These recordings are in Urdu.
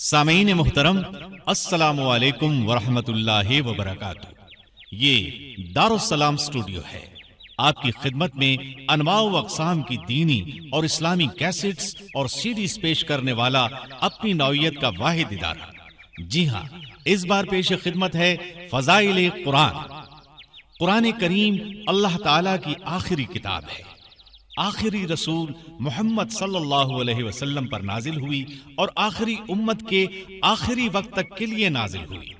سامعین محترم، السلام علیکم ورحمۃ اللہ وبرکاتہ۔ یہ دارالسلام اسٹوڈیو ہے۔ آپ کی خدمت میں انواع و اقسام کی دینی اور اسلامی کیسٹس اور سیڈیز پیش کرنے والا اپنی نوعیت کا واحد ادارہ۔ جی ہاں، اس بار پیش خدمت ہے فضائل قرآن۔ قرآن کریم اللہ تعالی کی آخری کتاب ہے، آخری رسول محمد صلی اللہ علیہ وسلم پر نازل ہوئی اور آخری امت کے آخری وقت تک کے لیے نازل ہوئی۔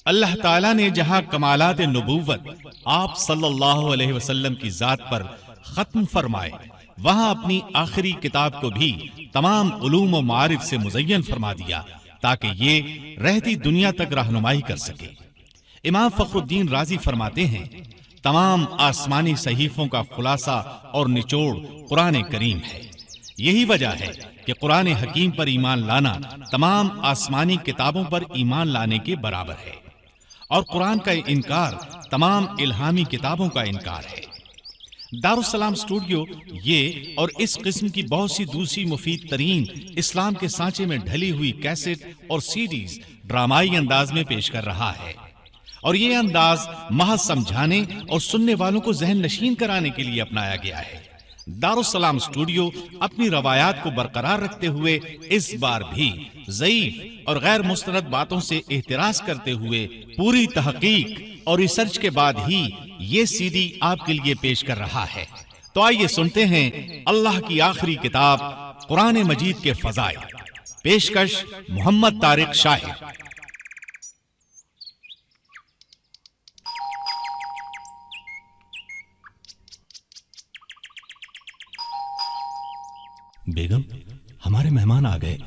اللہ تعالیٰ نے جہاں کمالات نبوت آپ صلی اللہ علیہ وسلم کی ذات پر ختم فرمائے، وہاں اپنی آخری کتاب کو بھی تمام علوم و معارف سے مزین فرما دیا تاکہ یہ رہتی دنیا تک رہنمائی کر سکے۔ امام فخر الدین رازی فرماتے ہیں، تمام آسمانی صحیفوں کا خلاصہ اور نچوڑ قرآن کریم ہے۔ یہی وجہ ہے کہ قرآن حکیم پر ایمان لانا تمام آسمانی کتابوں پر ایمان لانے کے برابر ہے، اور قرآن کا انکار تمام الہامی کتابوں کا انکار ہے۔ دارالسلام اسٹوڈیو یہ اور اس قسم کی بہت سی دوسری مفید ترین اسلام کے سانچے میں ڈھلی ہوئی کیسٹ اور سیڈیز ڈرامائی انداز میں پیش کر رہا ہے، اور یہ انداز محض سمجھانے اور سننے والوں کو ذہن نشین کرانے کے لیے اپنایا گیا ہے۔ دارالسلام اسٹوڈیو اپنی روایات کو برقرار رکھتے ہوئے اس بار بھی ضعیف اور غیر مستند باتوں سے احتراز کرتے ہوئے پوری تحقیق اور ریسرچ کے بعد ہی یہ سی ڈی آپ کے لیے پیش کر رہا ہے۔ تو آئیے سنتے ہیں اللہ کی آخری کتاب قرآن مجید کے فضائل۔ پیشکش محمد طارق شاہد۔ بیگم، ہمارے مہمان آ گئے،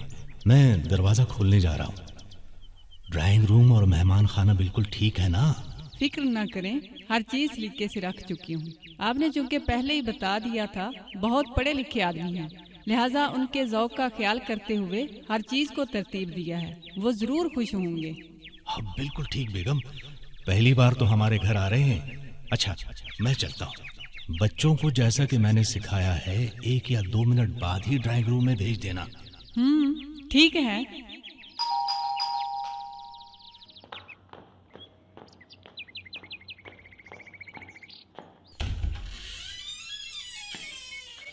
میں دروازہ کھولنے جا رہا ہوں۔ ڈرائنگ روم اور مہمان خانہ بالکل ٹھیک ہے نا؟ فکر نہ کریں، ہر چیز لکھے سے رکھ چکی ہوں۔ آپ نے چونکہ پہلے ہی بتا دیا تھا، بہت پڑھے لکھے آدمی ہیں، لہٰذا ان کے ذوق کا خیال کرتے ہوئے ہر چیز کو ترتیب دیا ہے۔ وہ ضرور خوش ہوں گے۔ بالکل ٹھیک بیگم، پہلی بار تو ہمارے گھر آ رہے ہیں۔ اچھا، میں چلتا ہوں۔ بچوں کو جیسا کہ میں نے سکھایا ہے 1 یا 2 منٹ بعد ہی ڈرائنگ روم میں بھیج دینا۔ ٹھیک ہے۔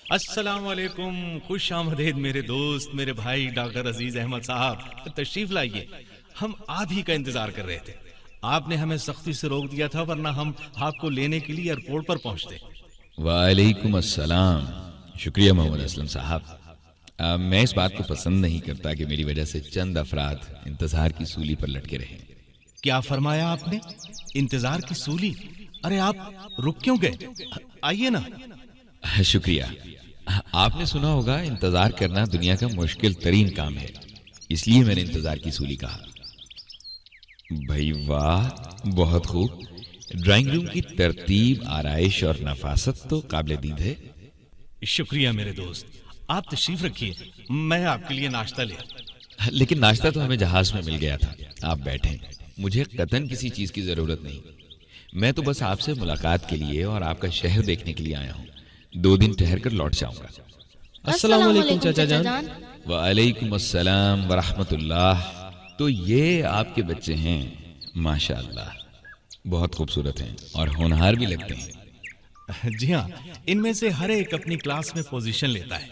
السلام علیکم، خوش آمدید میرے دوست، میرے بھائی ڈاکٹر عزیز احمد صاحب، تشریف لائیے۔ ہم آپ ہی کا انتظار کر رہے تھے۔ آپ نے ہمیں سختی سے روک دیا تھا، ورنہ ہم آپ کو لینے کے لیے ایئرپورٹ پر پہنچتے۔ وعلیکم السلام۔ شکریہ محمد اسلم صاحب۔ میں اس بات کو پسند نہیں کرتا کہ میری وجہ سے چند افراد انتظار کی سولی پر لٹکے رہیں۔ کیا فرمایا آپ نے؟ انتظار کی سولی؟ ارے آپ رک کیوں گئے؟ آئیے نا۔ شکریہ۔ آپ نے سنا ہوگا انتظار کرنا دنیا کا مشکل ترین کام ہے، اس لیے میں نے انتظار کی سولی کہا۔ بھائی واہ، بہت خوب۔ ڈرائنگ روم کی ترتیب، آرائش اور نفاست تو قابل دید ہے۔ شکریہ میرے دوست، آپ تشریف رکھیے، میں آپ کے لیے ناشتہ لے آؤں۔ لیکن ناشتہ تو ہمیں جہاز میں مل گیا تھا، آپ بیٹھیں، مجھے قطعاً کسی چیز کی ضرورت نہیں۔ میں تو بس آپ سے ملاقات کے لیے اور آپ کا شہر دیکھنے کے لیے آیا ہوں۔ 2 دن ٹھہر کر لوٹ جاؤں گا۔ السلام علیکم چچا جان۔ وعلیکم السلام ورحمۃ اللہ۔ تو یہ آپ کے بچے ہیں؟ ماشاءاللہ، بہت خوبصورت ہیں اور ہونہار بھی لگتے ہیں۔ جی ہاں، ان میں سے ہر ایک اپنی کلاس میں پوزیشن لیتا ہے۔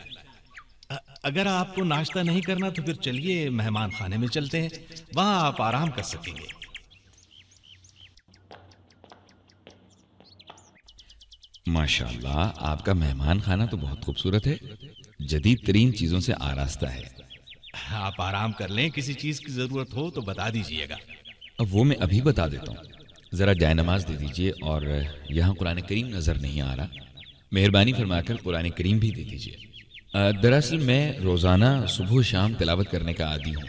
اگر آپ کو ناشتہ نہیں کرنا تو پھر چلیے مہمان خانے میں چلتے ہیں، وہاں آپ آرام کر سکیں گے۔ ماشاءاللہ، آپ کا مہمان خانہ تو بہت خوبصورت ہے، جدید ترین چیزوں سے آراستہ ہے۔ آپ آرام کر لیں، کسی چیز کی ضرورت ہو تو بتا دیجئے گا۔ اب وہ میں ابھی بتا دیتا ہوں۔ ذرا جائے نماز دے دیجئے، اور یہاں قرآن کریم نظر نہیں آ رہا، مہربانی فرما کر قرآن کریم بھی دے دیجئے۔ دراصل میں روزانہ صبح و شام تلاوت کرنے کا عادی ہوں،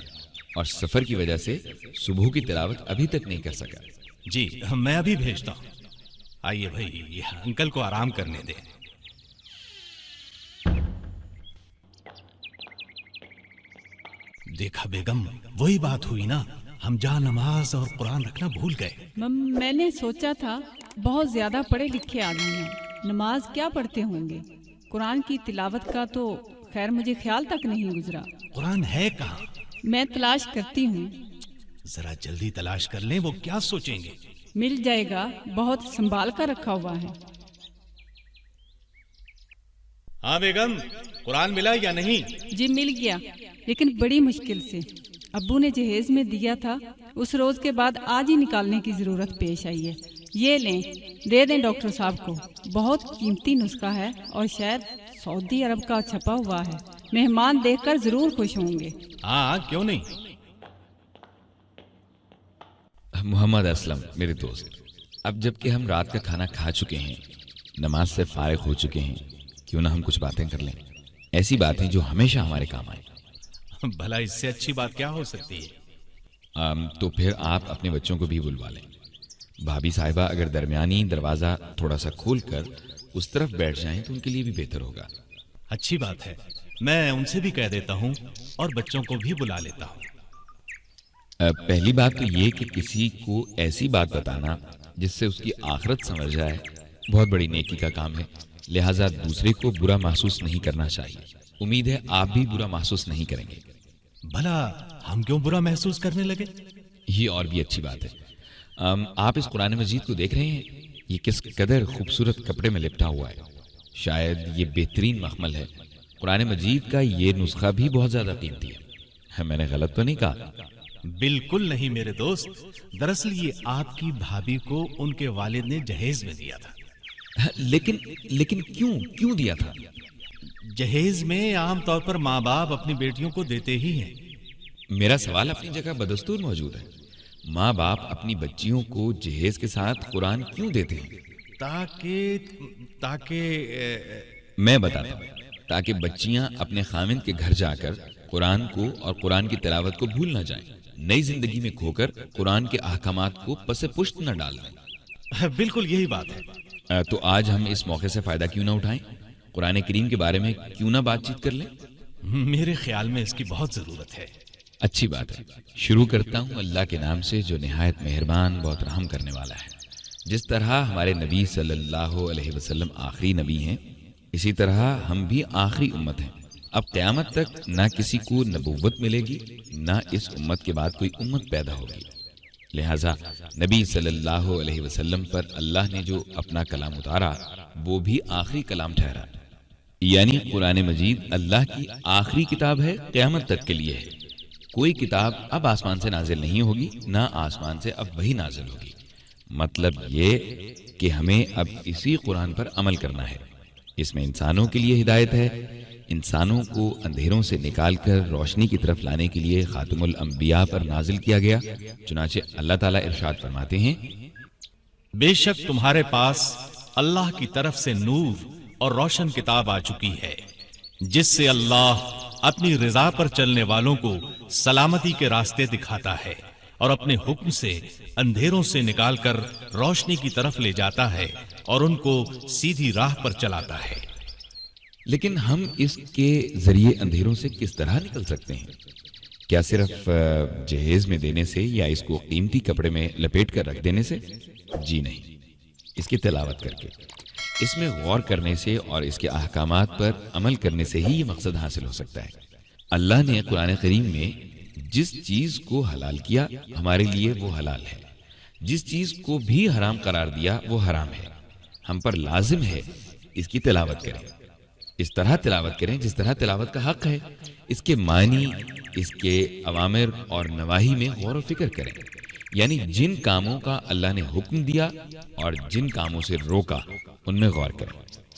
اور سفر کی وجہ سے صبح کی تلاوت ابھی تک نہیں کر سکا۔ جی، میں ابھی بھیجتا ہوں۔ آئیے بھائی، انکل کو آرام کرنے دیں۔ دیکھا بیگم، وہی بات ہوئی نا، ہم جہاں نماز اور قرآن رکھنا بھول گئے۔ میں نے سوچا تھا بہت زیادہ پڑھے لکھے آدمی ہیں، نماز کیا پڑھتے ہوں گے؟ قرآن کی تلاوت کا تو خیر مجھے خیال تک نہیں گزرا۔ قرآن ہے کہاں؟ میں تلاش کرتی ہوں. ذرا جلدی تلاش کر لیں، وہ کیا سوچیں گے؟ مل جائے گا، بہت سنبھال کر رکھا ہوا ہے. ہاں بیگم، قرآن ملا یا نہیں؟ جی مل گیا، لیکن بڑی مشکل سے. ابو نے جہیز میں دیا تھا، اس روز کے بعد آج ہی نکالنے کی ضرورت پیش آئی ہے. یہ لیں، دے دیں ڈاکٹر صاحب کو. بہت قیمتی نسخہ ہے اور شاید سعودی عرب کا چھپا ہوا ہے. مہمان دیکھ کر ضرور خوش ہوں گے. ہاں کیوں نہیں. محمد اسلم میرے دوست، اب جب کہ ہم رات کا کھانا کھا چکے ہیں، نماز سے فارغ ہو چکے ہیں، کیوں نہ ہم کچھ باتیں کر لیں، ایسی باتیں جو ہمیشہ ہمارے کام آئیں. بھلا اس سے اچھی بات کیا ہو سکتی ہے؟ تو پھر آپ اپنے بچوں کو بھی بلوا لیں. بھابھی صاحبہ اگر درمیانی دروازہ تھوڑا سا کھول کر اس طرف بیٹھ جائیں تو ان کے لیے بھی بہتر ہوگا. اچھی بات ہے، میں ان سے بھی کہہ دیتا ہوں اور بچوں کو بھی بلا لیتا ہوں. پہلی بات تو یہ کہ کسی کو ایسی بات بتانا جس سے اس کی آخرت سمجھ جائے بہت بڑی نیکی کا کام ہے، لہٰذا دوسرے کو برا محسوس نہیں کرنا چاہیے. امید ہے آپ بھی برا محسوس نہیں کریں گے. بھلا ہم کیوں برا محسوس کرنے لگے؟ یہ اور بھی اچھی بات ہے. آپ اس قرآن مجید کو دیکھ رہے ہیں، یہ کس قدر خوبصورت کپڑے میں لپٹا ہوا ہے. شاید یہ بہترین مخمل ہے. قرآن مجید کا یہ نسخہ بھی بہت زیادہ قیمتی ہے. میں نے غلط تو نہیں کہا؟ بالکل نہیں میرے دوست. دراصل یہ آپ کی بھابھی کو ان کے والد نے جہیز میں دیا تھا. لیکن کیوں دیا تھا؟ جہیز میں عام طور پر ماں باپ اپنی بیٹیوں کو دیتے ہی ہیں. میرا سوال اپنی جگہ بدستور موجود ہے. ماں باپ اپنی بچیوں کو جہیز کے ساتھ قرآن کیوں دیتے ہیں؟ تاکہ میں بتاتا ہوں. تاکہ بچیاں اپنے خاوند کے گھر جا کر قرآن کو اور قرآن کی تلاوت کو بھول نہ جائیں، نئی زندگی میں کھو کر قرآن کے احکامات کو پس پشت نہ ڈال دیں. بالکل یہی بات ہے. تو آج ہم اس موقع سے فائدہ کیوں نہ اٹھائیں؟ قرآن کریم کے بارے میں کیوں نہ بات چیت کر لیں؟ میرے خیال میں اس کی بہت ضرورت ہے. اچھی بات ہے. شروع کرتا ہوں اللہ کے نام سے جو نہایت مہربان بہت رحم کرنے والا ہے. جس طرح ہمارے نبی صلی اللہ علیہ وسلم آخری نبی ہیں، اسی طرح ہم بھی آخری امت ہیں. اب قیامت تک نہ کسی کو نبوت ملے گی، نہ اس امت کے بعد کوئی امت پیدا ہوگی. لہذا نبی صلی اللہ علیہ وسلم پر اللہ نے جو اپنا کلام اتارا وہ بھی آخری کلام ٹھہرا. یعنی قرآن مجید اللہ کی آخری کتاب ہے، قیامت تک کے لیے ہے. کوئی کتاب اب آسمان سے نازل نہیں ہوگی، نہ آسمان سے اب وہی نازل ہوگی. مطلب یہ کہ ہمیں اب اسی قرآن پر عمل کرنا ہے. اس میں انسانوں کے لیے ہدایت ہے. انسانوں کو اندھیروں سے نکال کر روشنی کی طرف لانے کے لیے خاتم الانبیاء پر نازل کیا گیا. چنانچہ اللہ تعالیٰ ارشاد فرماتے ہیں، بے شک تمہارے پاس اللہ کی طرف سے نور اور روشن کتاب آ چکی ہے، جس سے اللہ اپنی رضا پر چلنے والوں کو سلامتی کے راستے دکھاتا ہے اور اپنے حکم سے اندھیروں سے نکال کر روشنی کی طرف لے جاتا ہے اور ان کو سیدھی راہ پر چلاتا ہے. لیکن ہم اس کے ذریعے اندھیروں سے کس طرح نکل سکتے ہیں؟ کیا صرف جہیز میں دینے سے یا اس کو قیمتی کپڑے میں لپیٹ کر رکھ دینے سے؟ جی نہیں، اس کی تلاوت کر کے، اس میں غور کرنے سے اور اس کے احکامات پر عمل کرنے سے ہی یہ مقصد حاصل ہو سکتا ہے. اللہ نے قرآن کریم میں جس چیز کو حلال کیا ہمارے لیے وہ حلال ہے، جس چیز کو بھی حرام قرار دیا وہ حرام ہے. ہم پر لازم ہے اس کی تلاوت کریں، اس طرح تلاوت کریں جس طرح تلاوت کا حق ہے. اس کے معنی، اس کے اوامر اور نواہی میں غور و فکر کریں. یعنی جن کاموں کا اللہ نے حکم دیا اور جن کاموں سے روکا ان میں غور کریں.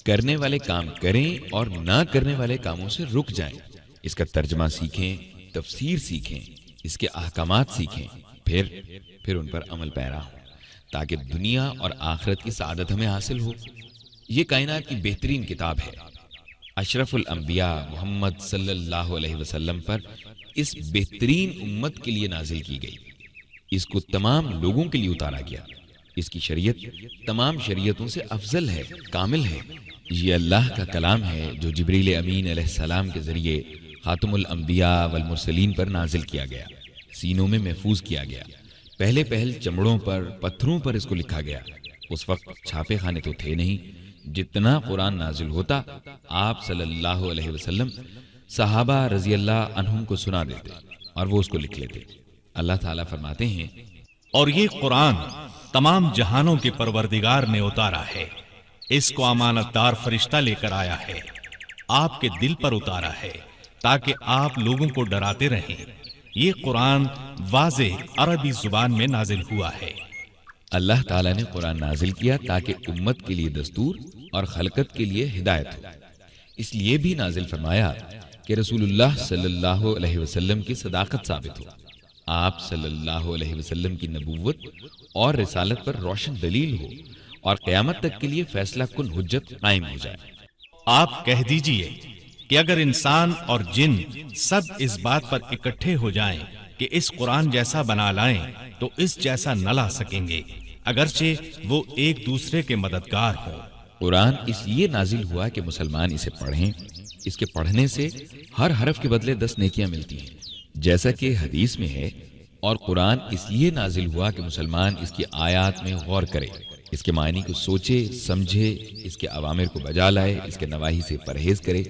کرنے والے کام کریں اور نہ کرنے والے کاموں سے رک جائیں. اس کا ترجمہ سیکھیں، تفسیر سیکھیں، اس کے احکامات سیکھیں، پھر ان پر عمل پیرا ہوں تاکہ دنیا اور آخرت کی سعادت ہمیں حاصل ہو. یہ کائنات کی بہترین کتاب ہے. اشرف الانبیاء محمد صلی اللہ علیہ وسلم پر اس بہترین امت کے لیے نازل کی گئی. اس کو تمام لوگوں کے لیے اتارا گیا. اس کی شریعت تمام شریعتوں سے افضل ہے، کامل ہے. یہ اللہ کا کلام ہے جو جبریل امین علیہ السلام کے ذریعے خاتم الانبیاء والمرسلین پر نازل کیا گیا، سینوں میں محفوظ کیا گیا. پہل چمڑوں پر، پتھروں پر اس کو لکھا گیا. اس وقت چھاپے خانے تو تھے نہیں. جتنا قرآن نازل ہوتا آپ صلی اللہ علیہ وسلم صحابہ رضی اللہ عنہم کو سنا دیتے اور وہ اس کو لکھ لیتے۔ اللہ تعالیٰ فرماتے ہیں، اور یہ قرآن تمام جہانوں کے پروردگار نے اتارا ہے، اس کو امانت دار فرشتہ لے کر آیا ہے، آپ کے دل پر اتارا ہے تاکہ آپ لوگوں کو ڈراتے رہیں۔ یہ قرآن واضح عربی زبان میں نازل ہوا ہے۔ اللہ تعالیٰ نے قرآن نازل کیا تاکہ امت کے لیے دستور اور خلقت کے لیے ہدایت ہو۔ اس لیے بھی نازل فرمایا کہ رسول اللہ صلی اللہ علیہ وسلم کی صداقت ثابت ہو، آپ صلی اللہ علیہ وسلم کی نبوت اور رسالت پر روشن دلیل ہو، اور قیامت تک کے لیے فیصلہ کن حجت قائم ہو جائے۔ آپ کہہ دیجئے کہ اگر انسان اور جن سب اس بات پر اکٹھے ہو جائیں کہ اس قرآن جیسا بنا لائیں تو اس جیسا نہ لا سکیں گے، اگرچہ وہ ایک دوسرے کے مددگار ہوں۔ قرآن اس لیے نازل ہوا کہ مسلمان اسے پڑھیں، اس کے پڑھنے سے ہر حرف کے بدلے 10 نیکیاں ملتی ہیں، جیسا کہ حدیث میں ہے۔ اور قرآن اس لیے نازل ہوا کہ مسلمان اس کی آیات میں غور کرے، اس کے معنی کو سوچے سمجھے، اس کے اوامر کو بجا لائے، اس کے نواہی سے پرہیز کرے،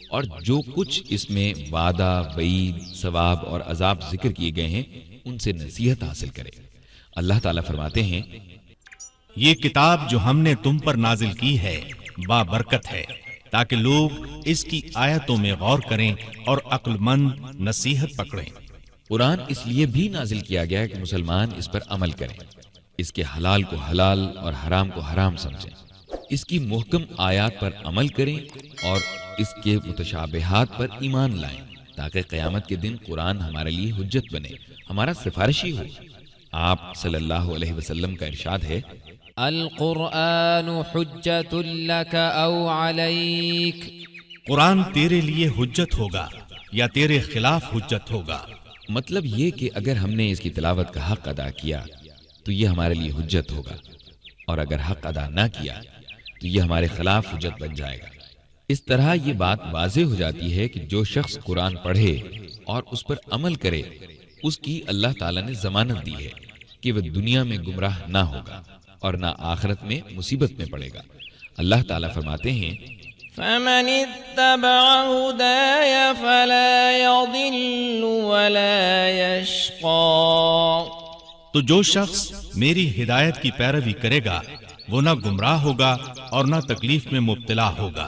اور جو کچھ اس میں وعدہ، وعید، ثواب اور عذاب ذکر کیے گئے ہیں ان سے نصیحت حاصل کرے۔ اللہ تعالیٰ فرماتے ہیں، یہ کتاب جو ہم نے تم پر نازل کی ہے بابرکت ہے تاکہ لوگ اس کی آیتوں میں غور کریں اور عقل مند نصیحت پکڑیں۔ قرآن اس لیے بھی نازل کیا گیا کہ مسلمان اس پر عمل کریں، اس کے حلال کو حلال اور حرام کو حرام سمجھیں، اس کی محکم آیات پر عمل کریں اور اس کے متشابہات پر ایمان لائیں، تاکہ قیامت کے دن قرآن ہمارے لیے حجت بنے، ہمارا سفارشی ہو۔ آپ صلی اللہ علیہ وسلم کا ارشاد ہے، القرآن حجت لک او علیک، قرآن تیرے لیے حجت ہوگا یا تیرے خلاف حجت ہوگا۔ مطلب یہ کہ اگر ہم نے اس کی تلاوت کا حق ادا کیا تو یہ ہمارے لیے حجت ہوگا، اور اگر حق ادا نہ کیا تو یہ ہمارے خلاف حجت بن جائے گا۔ اس طرح یہ بات واضح ہو جاتی ہے کہ جو شخص قرآن پڑھے اور اس پر عمل کرے، اس کی اللہ تعالیٰ نے ضمانت دی ہے کہ وہ دنیا میں گمراہ نہ ہوگا اور نہ آخرت میں مصیبت میں پڑے گا۔ اللہ تعالیٰ فرماتے ہیں، فمن اتبع هداي فلا يضل ولا يشقى، تو جو شخص میری ہدایت کی پیروی کرے گا وہ نہ گمراہ ہوگا اور نہ تکلیف میں مبتلا ہوگا۔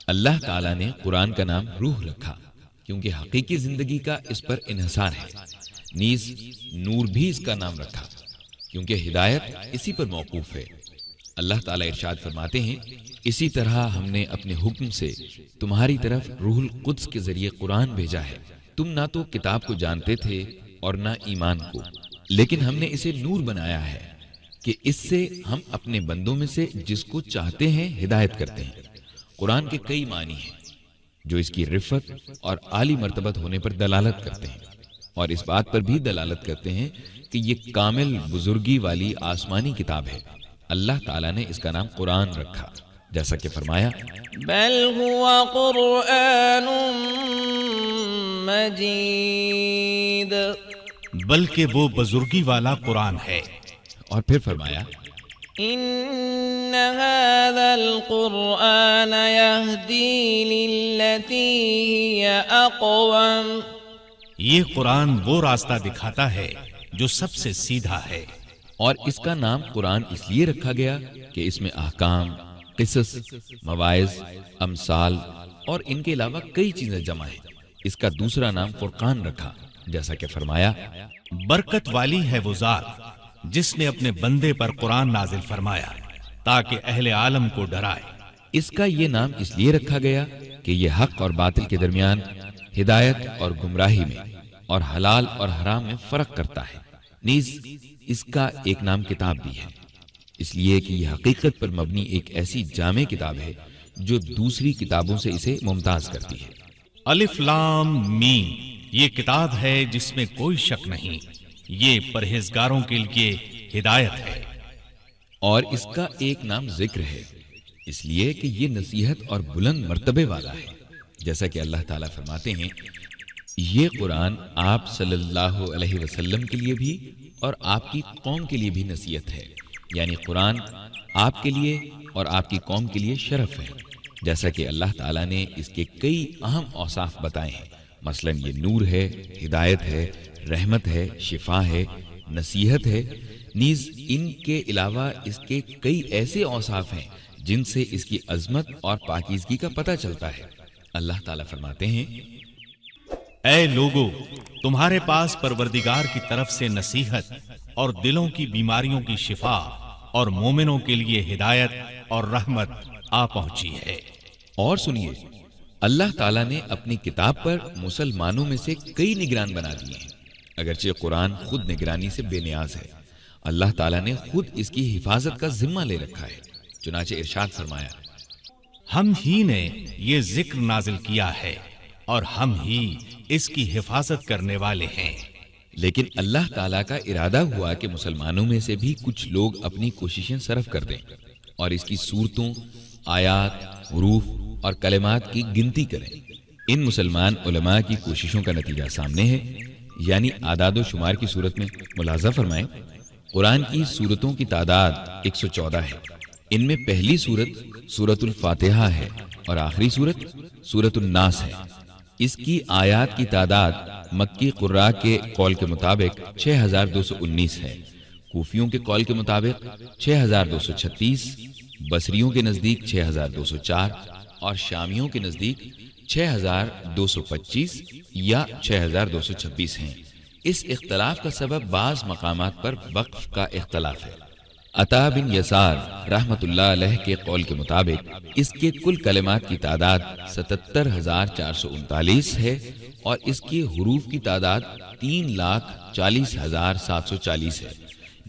اللہ تعالیٰ نے قرآن کا نام روح رکھا کیونکہ حقیقی زندگی کا اس پر انحصار ہے، نیز نور بھی اس کا نام رکھا کیونکہ ہدایت اسی پر موقوف ہے۔ اللہ تعالیٰ ارشاد فرماتے ہیں، اسی طرح ہم نے اپنے حکم سے تمہاری طرف روح القدس کے ذریعے قرآن بھیجا ہے۔ تم نہ تو کتاب کو جانتے تھے اور نہ ایمان کو، لیکن ہم نے اسے نور بنایا ہے کہ اس سے ہم اپنے بندوں میں سے جس کو چاہتے ہیں ہدایت کرتے ہیں۔ قرآن کے کئی معنی ہیں جو اس کی رفت اور عالی مرتبت ہونے پر دلالت کرتے ہیں، اور اس بات پر بھی دلالت کرتے ہیں کہ یہ کامل بزرگی والی آسمانی کتاب ہے۔ اللہ تعالیٰ نے اس کا نام قرآن رکھا، جیسا کہ فرمایا، بل هو قرآن مجید، بلکہ وہ بزرگی والا قرآن ہے۔ اور پھر فرمایا، ان هذا القرآن يهدي للتي هي اقوم، یہ قرآن وہ راستہ دکھاتا ہے جو سب سے سیدھا ہے۔ اور اس کا نام قرآن اس لیے رکھا گیا کہ اس میں احکام، قصص، مواعظ، امثال اور ان کے علاوہ کئی چیزیں جمع ہیں۔ اس کا دوسرا نام فرقان رکھا، جیسا کہ فرمایا، برکت والی ہے وہ ذات جس نے اپنے بندے پر قرآن نازل فرمایا تاکہ اہل عالم کو ڈرائے۔ اس کا یہ نام اس لیے رکھا گیا کہ یہ حق اور باطل کے درمیان، ہدایت اور گمراہی میں، اور حلال اور حرام میں فرق کرتا ہے۔ نیز اس کا ایک نام کتاب بھی ہے، اس لیے کہ یہ حقیقت پر مبنی ایک ایسی جامع کتاب ہے جو دوسری کتابوں سے اسے ممتاز کرتی ہے۔ الف لام میم، یہ کتاب ہے جس میں کوئی شک نہیں، یہ پرہیزگاروں کے لیے ہدایت ہے۔ اور اس کا ایک نام ذکر ہے، اس لیے کہ یہ نصیحت اور بلند مرتبے والا ہے، جیسا کہ اللہ تعالیٰ فرماتے ہیں، یہ قرآن آپ صلی اللہ علیہ وسلم کے لیے بھی اور آپ کی قوم کے لیے بھی نصیحت ہے، یعنی قرآن آپ کے لیے اور آپ کی قوم کے لیے شرف ہے، جیسا کہ اللہ تعالیٰ نے اس کے کئی اہم اوصاف بتائے ہیں، مثلا یہ نور ہے، ہدایت ہے، رحمت ہے، شفا ہے، نصیحت ہے، نیز ان کے علاوہ اس کے کئی ایسے اوصاف ہیں جن سے اس کی عظمت اور پاکیزگی کا پتہ چلتا ہے۔ اللہ تعالیٰ فرماتے ہیں، اے لوگو، تمہارے پاس پروردگار کی طرف سے نصیحت اور دلوں کی بیماریوں کی شفا اور مومنوں کے لیے ہدایت اور رحمت آ پہنچی ہے۔ اور سنیے، اللہ تعالیٰ نے اپنی کتاب پر مسلمانوں میں سے کئی نگران بنا دیے ہیں، اگرچہ قرآن خود نگرانی سے بے نیاز ہے۔ اللہ تعالیٰ نے خود اس کی حفاظت کا ذمہ لے رکھا ہے، چنانچہ ارشاد فرمایا، ہم ہی نے یہ ذکر نازل کیا ہے اور ہم ہی اس کی حفاظت کرنے والے ہیں۔ لیکن اللہ تعالیٰ کا ارادہ ہوا کہ مسلمانوں میں سے بھی کچھ لوگ اپنی کوششیں صرف کر دیں اور اس کی صورتوں، آیات، حروف اور کلمات کی گنتی کریں۔ ان مسلمان علماء کی کوششوں کا نتیجہ سامنے ہے، یعنی اعداد و شمار کی صورت میں ملاحظہ فرمائیں، قرآن کی سورتوں کی تعداد 114 ہے۔ ان میں پہلی سورت سورۃ الفاتحہ ہے اور آخری سورت سورۃ الناس ہے۔ اس کی آیات کی تعداد مکی قراء کے قول کے مطابق 6219 ہے، کوفیوں کے قول کے مطابق 6236، بصریوں کے نزدیک 6204 اور شامیوں کے نزدیک 6225 یا 6226 ہیں۔ اس اختلاف کا سبب بعض مقامات پر وقف کا اختلاف ہے۔ عطا بن یسار رحمت اللہ علیہ کے قول کے مطابق اس کے کل کلمات کی تعداد 77,439 ہے اور اس کے حروف کی تعداد 3,40,740 ہے۔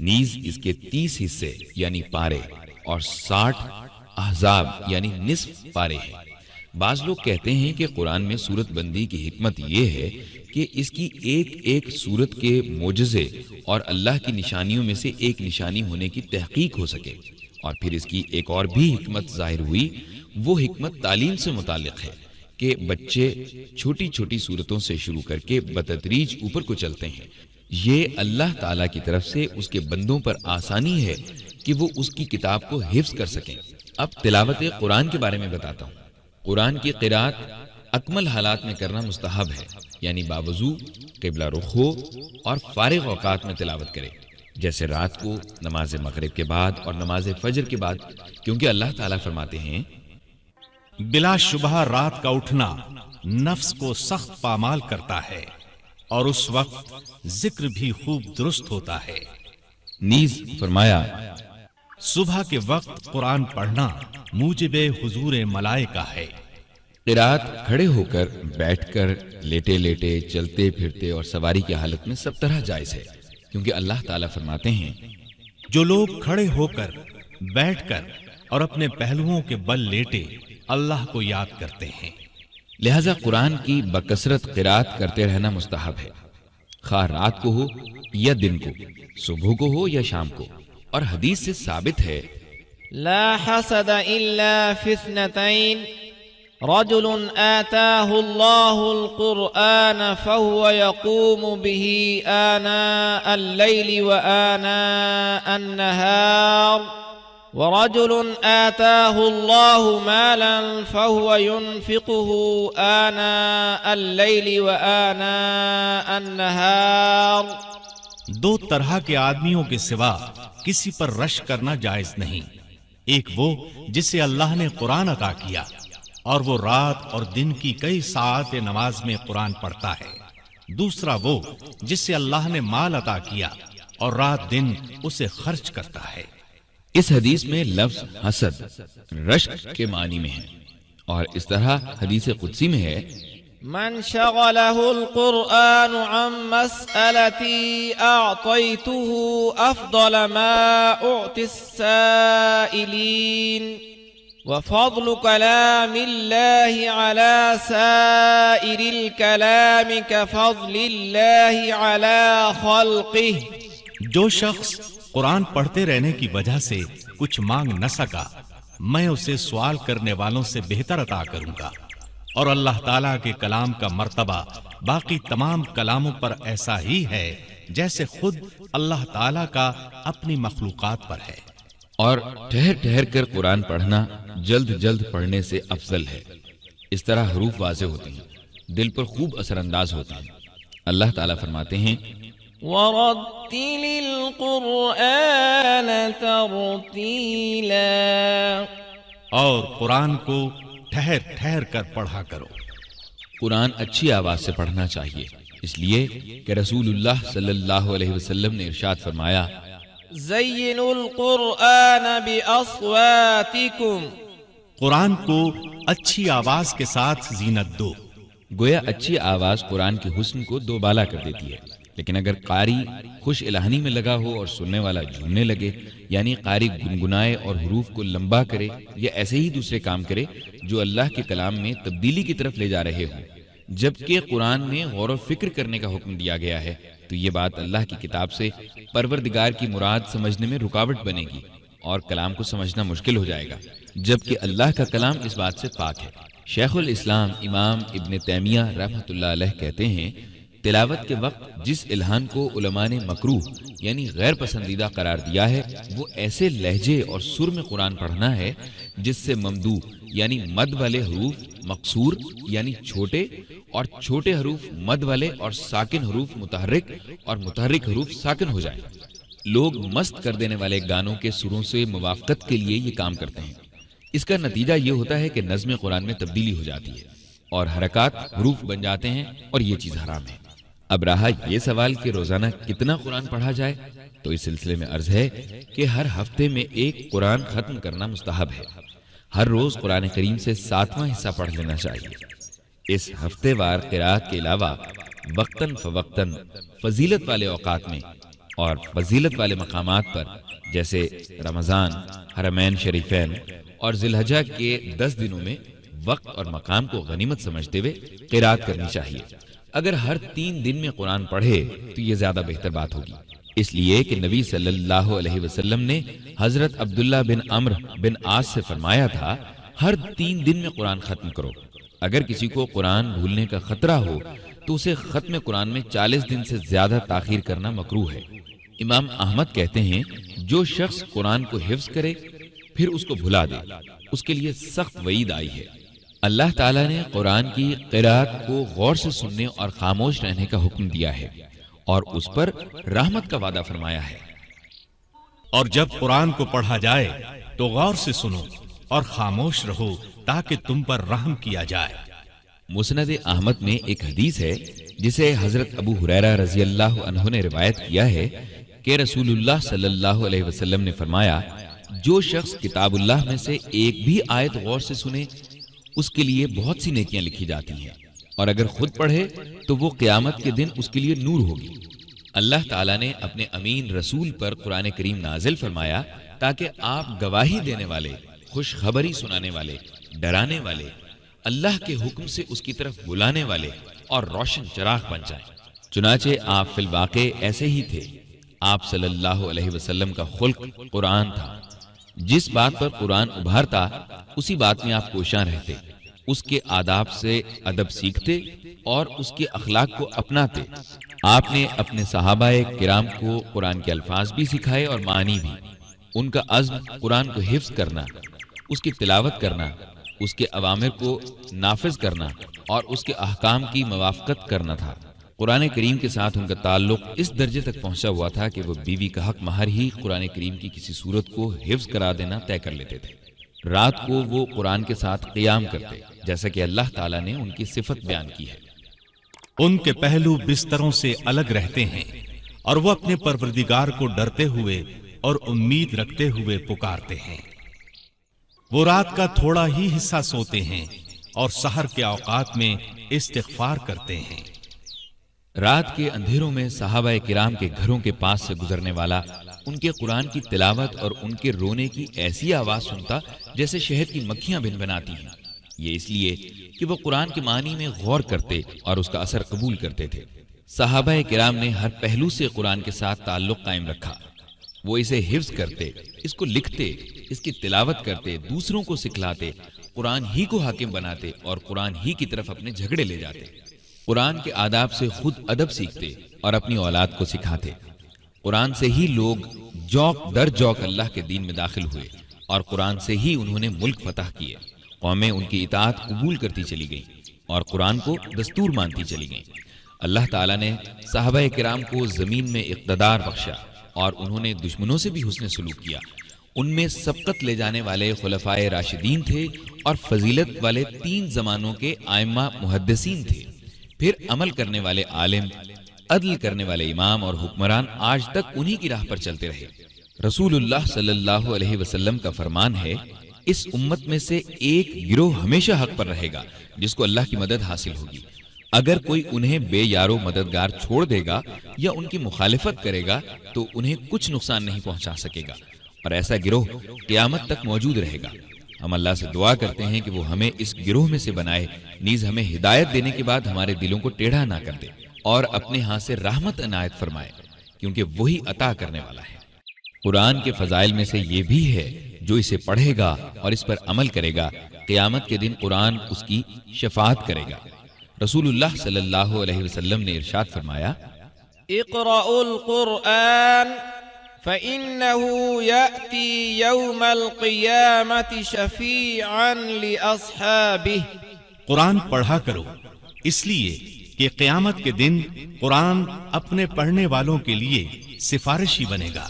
نیز اس کے 30 حصے یعنی پارے اور 60 احزاب یعنی نصف پارے ہیں۔ بعض لوگ کہتے ہیں کہ قرآن میں سورت بندی کی حکمت یہ ہے کہ اس کی ایک ایک سورت کے معجزے اور اللہ کی نشانیوں میں سے ایک نشانی ہونے کی تحقیق ہو سکے، اور پھر اس کی ایک اور بھی حکمت ظاہر ہوئی، وہ حکمت تعلیم سے متعلق ہے کہ بچے چھوٹی چھوٹی سورتوں سے شروع کر کے بتدریج اوپر کو چلتے ہیں۔ یہ اللہ تعالیٰ کی طرف سے اس کے بندوں پر آسانی ہے کہ وہ اس کی کتاب کو حفظ کر سکیں۔ اب تلاوت قرآن کے بارے میں بتاتا ہوں۔ قرآن کی قرات اکمل حالات میں کرنا مستحب ہے، یعنی باوضو، قبلہ رخ ہو اور فارغ اوقات میں تلاوت کرے، جیسے رات کو نماز مغرب کے بعد اور نماز فجر کے بعد، کیونکہ اللہ تعالیٰ فرماتے ہیں، بلا شبہ رات کا اٹھنا نفس کو سخت پامال کرتا ہے اور اس وقت ذکر بھی خوب درست ہوتا ہے۔ نیز فرمایا، صبح کے وقت قرآن پڑھنا موجب حضور ملائکہ ہے۔ قرات کھڑے ہو کر، بیٹھ کر، لیٹے لیٹے، چلتے پھرتے اور سواری کی حالت میں سب طرح جائز ہے، کیونکہ اللہ تعالیٰ فرماتے ہیں، جو لوگ کھڑے ہو کر، بیٹھ کر اور اپنے پہلوؤں کے بل لیٹے اللہ کو یاد کرتے ہیں۔ لہذا قرآن کی بکثرت قرات کرتے رہنا مستحب ہے، خواہ رات کو ہو یا دن کو، صبح کو ہو یا شام کو۔ اور حدیث سے ثابت ہے، لا حسد إلا في اثنتين، رجل آتاه الله القرآن فهو يقوم به آناء الليل وآناء النهار، ورجل آتاه الله مالا فهو ينفقه آناء الليل وآناء النهار۔ دو طرح کے آدمیوں کے سوا کسی پر رش کرنا جائز نہیں، ایک وہ جسے اللہ نے قرآن عطا کیا اور وہ رات اور دن کی کئی ساعت نماز میں قرآن پڑھتا ہے، دوسرا وہ جسے اللہ نے مال عطا کیا اور رات دن اسے خرچ کرتا ہے۔ اس حدیث میں لفظ حسد رشک کے معنی میں ہے، اور اس طرح حدیث قدسی میں ہے، من شغله القرآن عن مسألتي أعطيته أفضل ما أعطي السائلين، وفضل كلام الله على سائر الكلام كفضل الله على خلقه۔ جو شخص قرآن پڑھتے رہنے کی وجہ سے کچھ مانگ نہ سکا، میں اسے سوال کرنے والوں سے بہتر عطا کروں گا، اور اللہ تعالیٰ کے کلام کا مرتبہ باقی تمام کلاموں پر ایسا ہی ہے جیسے خود اللہ تعالیٰ کا اپنی مخلوقات پر ہے۔ اور ٹھہر ٹھہر کر قرآن پڑھنا جلد جلد پڑھنے سے افضل ہے، اس طرح حروف واضح ہوتی ہیں۔ دل پر خوب اثر انداز ہوتے ہیں۔ اللہ تعالیٰ فرماتے ہیں وَرَتِّلِ الْقُرْآنَ تَرْتِيلًا، اور قرآن کو ٹھہر ٹھہر کر پڑھا کرو۔ قرآن اچھی آواز سے پڑھنا چاہیے، اس لیے کہ رسول اللہ صلی اللہ علیہ وسلم نے ارشاد فرمایا زَيِّنُوا الْقُرْآنَ بِأَصْوَاتِكُمْ، قرآن کو اچھی آواز کے ساتھ زینت دو۔ گویا اچھی آواز قرآن کے حسن کو دوبالا کر دیتی ہے، لیکن اگر قاری خوش الہانی میں لگا ہو اور سننے والا جھومنے لگے، یعنی قاری گنگنائے اور حروف کو لمبا کرے یا ایسے ہی دوسرے کام کرے جو اللہ کے کلام میں تبدیلی کی طرف لے جا رہے ہوں، جبکہ قرآن میں غور و فکر کرنے کا حکم دیا گیا ہے، تو یہ بات اللہ کی کتاب سے پروردگار کی مراد سمجھنے میں رکاوٹ بنے گی اور کلام کو سمجھنا مشکل ہو جائے گا، جبکہ اللہ کا کلام اس بات سے پاک ہے۔ شیخ الاسلام امام ابن تیمیہ رحمۃ اللہ علیہ کہتے ہیں تلاوت کے وقت جس الحان کو علماء نے مکروہ یعنی غیر پسندیدہ قرار دیا ہے وہ ایسے لہجے اور سر میں قرآن پڑھنا ہے جس سے ممدو یعنی مد والے حروف مقصور یعنی چھوٹے اور چھوٹے حروف مد والے اور ساکن حروف متحرک اور متحرک حروف ساکن ہو جائیں۔ لوگ مست کر دینے والے گانوں کے سروں سے موافقت کے لیے یہ کام کرتے ہیں۔ اس کا نتیجہ یہ ہوتا ہے کہ نظم قرآن میں تبدیلی ہو جاتی ہے اور حرکات حروف بن جاتے ہیں اور یہ چیز حرام ہے۔ اب رہا یہ سوال کہ روزانہ کتنا قرآن پڑھا جائے، تو اس سلسلے میں عرض ہے کہ ہر ہفتے میں ایک قرآن ختم کرنا مستحب ہے۔ ہر روز قرآن کریم سے 7واں حصہ پڑھ لینا چاہیے۔ اس ہفتے وار قرات کے علاوہ وقتاً فوقتاً فضیلت والے اوقات میں اور فضیلت والے مقامات پر جیسے رمضان، حرمین شریفین اور ذی الحجہ کے 10 دنوں میں وقت اور مقام کو غنیمت سمجھتے ہوئے قرات کرنی چاہیے۔ اگر ہر 3 دن میں قرآن پڑھے تو یہ زیادہ بہتر بات ہوگی، اس لیے کہ نبی صلی اللہ علیہ وسلم نے حضرت عبداللہ بن عمرو بن عاص سے فرمایا تھا ہر 3 دن میں قرآن ختم کرو۔ اگر کسی کو قرآن بھولنے کا خطرہ ہو تو اسے ختم قرآن میں 40 دن سے زیادہ تاخیر کرنا مکروہ ہے۔ امام احمد کہتے ہیں جو شخص قرآن کو حفظ کرے پھر اس کو بھلا دے اس کے لیے سخت وعید آئی ہے۔ اللہ تعالیٰ نے قرآن کی قرات کو غور سے سننے اور خاموش رہنے کا حکم دیا ہے اور اس پر رحمت کا وعدہ فرمایا ہے۔ اور جب قرآن کو پڑھا جائے تو غور سے سنو اور خاموش رہو تاکہ تم پر رحم کیا جائے۔ مسند احمد میں ایک حدیث ہے جسے حضرت ابو ہریرہ رضی اللہ عنہ نے روایت کیا ہے کہ رسول اللہ صلی اللہ علیہ وسلم نے فرمایا جو شخص کتاب اللہ میں سے ایک بھی آیت غور سے سنے اس کے لیے بہت سی نیکیاں لکھی جاتی ہیں، اور اگر خود پڑھے تو وہ قیامت کے دن اس کے لیے نور ہوگی۔ اللہ تعالیٰ نے اپنے امین رسول پر قرآن کریم نازل فرمایا تاکہ آپ گواہی دینے والے، خوشخبری سنانے والے، ڈرانے والے، اللہ کے حکم سے اس کی طرف بلانے والے اور روشن چراغ بن جائیں۔ چنانچہ آپ فی الواقع ایسے ہی تھے۔ آپ صلی اللہ علیہ وسلم کا خلق قرآن تھا۔ جس بات پر قرآن ابھارتا اسی بات میں آپ کوشاں رہتے، اس کے آداب سے ادب سیکھتے اور اس کے اخلاق کو اپناتے۔ آپ نے اپنے صحابہ کرام کو قرآن کے الفاظ بھی سکھائے اور معنی بھی۔ ان کا عزم قرآن کو حفظ کرنا، اس کی تلاوت کرنا، اس کے اوامر کو نافذ کرنا اور اس کے احکام کی موافقت کرنا تھا۔ قرآن کریم کے ساتھ ان کا تعلق اس درجے تک پہنچا ہوا تھا کہ وہ بیوی کا حق مہر ہی قرآن کریم کی کسی صورت کو حفظ کرا دینا طے کر لیتے تھے۔ رات کو وہ قرآن کے ساتھ قیام کرتے، جیسا کہ اللہ تعالیٰ نے ان کی صفت بیان کی ہے۔ ان کے پہلو بستروں سے الگ رہتے ہیں اور وہ اپنے پروردگار کو ڈرتے ہوئے اور امید رکھتے ہوئے پکارتے ہیں۔ وہ رات کا تھوڑا ہی حصہ سوتے ہیں اور سحر کے اوقات میں استغفار کرتے ہیں۔ رات کے اندھیروں میں صحابہ کرام کے گھروں کے پاس سے گزرنے والا ان کے قرآن کی تلاوت اور ان کے رونے کی ایسی آواز سنتا جیسے شہد کی مکھیاں بنبناتی ہیں۔ یہ اس لیے کہ وہ قرآن کے معنی میں غور کرتے اور اس کا اثر قبول کرتے تھے۔ صحابہ کرام نے ہر پہلو سے قرآن کے ساتھ تعلق قائم رکھا۔ وہ اسے حفظ کرتے، اس کو لکھتے، اس کی تلاوت کرتے، دوسروں کو سکھلاتے، قرآن ہی کو حاکم بناتے اور قرآن ہی کی طرف اپنے جھگڑے لے جاتے۔ قرآن کے آداب سے خود ادب سیکھتے اور اپنی اولاد کو سکھاتے۔ قرآن سے ہی لوگ جوق در جوق اللہ کے دین میں داخل ہوئے اور قرآن سے ہی انہوں نے ملک فتح کیے۔ قومیں ان کی اطاعت قبول کرتی چلی گئیں۔ اور قرآن کو دستور مانتی چلی گئیں۔ اللہ تعالیٰ نے صحابہ کرام کو زمین میں اقتدار بخشا اور انہوں نے دشمنوں سے بھی حسن سلوک کیا۔ ان میں سبقت لے جانے والے خلفائے راشدین تھے اور فضیلت والے 3 زمانوں کے ائمہ محدثین تھے۔ پھر عمل کرنے والے عالم، عدل کرنے والے امام اور حکمران آج تک انہی کی راہ پر چلتے رہے۔ رسول اللہ صلی اللہ علیہ وسلم کا فرمان ہے، اس امت میں سے ایک گروہ ہمیشہ حق پر رہے گا جس کو اللہ کی مدد حاصل ہوگی۔ اگر کوئی انہیں بے یارو مددگار چھوڑ دے گا یا ان کی مخالفت کرے گا تو انہیں کچھ نقصان نہیں پہنچا سکے گا، اور ایسا گروہ قیامت تک موجود رہے گا۔ ہم اللہ سے دعا کرتے ہیں کہ وہ ہمیں اس گروہ میں سے بنائے، نیز ہمیں ہدایت دینے کے بعد ہمارے دلوں کو ٹیڑھا نہ کر دے اور اپنے ہاں سے رحمت عنایت فرمائے، کیونکہ وہی عطا کرنے والا ہے۔ قرآن کے فضائل میں سے یہ بھی ہے، جو اسے پڑھے گا اور اس پر عمل کرے گا، قیامت کے دن قرآن اس کی شفاعت کرے گا۔ رسول اللہ صلی اللہ علیہ وسلم نے ارشاد فرمایا، اقرأوا القرآن فإنه يأتي يوم القيامة شفيعا لأصحابه۔ قرآن پڑھا کرو، اس لیے کہ قیامت کے دن قرآن اپنے پڑھنے والوں کے لیے سفارشی بنے گا۔